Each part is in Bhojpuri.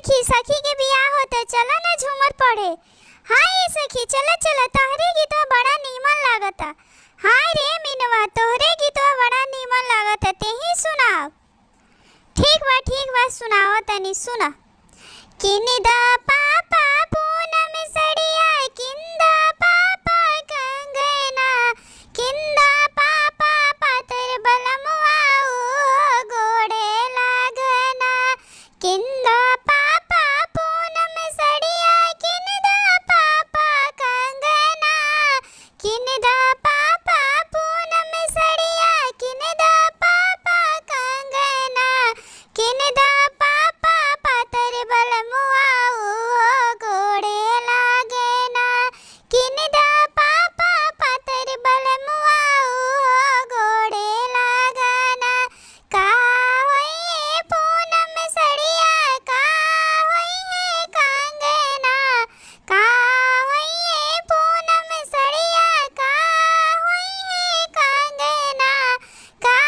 सखी, सखी के बियाह होता, चला ना झूमर पढ़े। हाय ये सखी, चला चला, तोहरे गीतवा बड़ा नीमन लागता। हाय रे मिनवा, तोहरे गीतवा बड़ा नीमन लागता, तेही सुनाव। ठीक बा सुनाओ तनी सुना। किनिदा पापा पूनम सड़िया, किंदा पापा कंगना, किंदा पापा पातर बलमुआ ओ गोड़े लागना। किंदा पापा पूनम सड़िया, किनिदा पापा कंगना, किनिदा पापा पूनम सड़िया, किनिदा पापा कंगना, किनिदा पापा पातर बलमुआ ओ गोड़े लागना, किनिदा पापा पातर बलमुआ ओ गोड़े लागना। का होइए पूनम सड़िया, का होइए कंगना, का होइए पूनम सड़िया, का होइए कंगना, का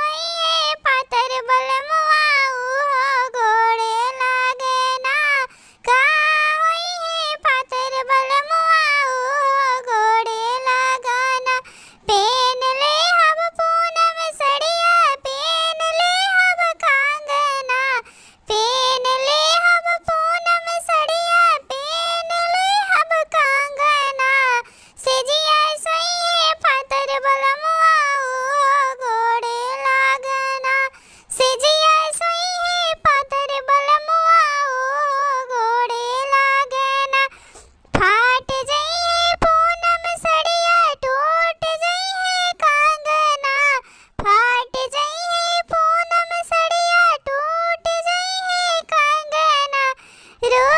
होइए पातर बलमुआ ओ गोड़े लागना, का होइए पातर बलमुआ ओ गोड़े लागना। पेन ले हब पूनम सड़िया, पेन ले हब कंगना, पेन ले हब पूनम सड़िया, पेन ले हब कंगना, सेजिया सोइए पातर बलमुआ ओ गोड़े लागना, सेजिया सोइए पातर बलमुआ ओ गोड़े लागना। फाट जइए पूनम सड़िया, टूट जइए कंगना, फाट जइए पूनम सड़िया, टूट जइए कंगना, रो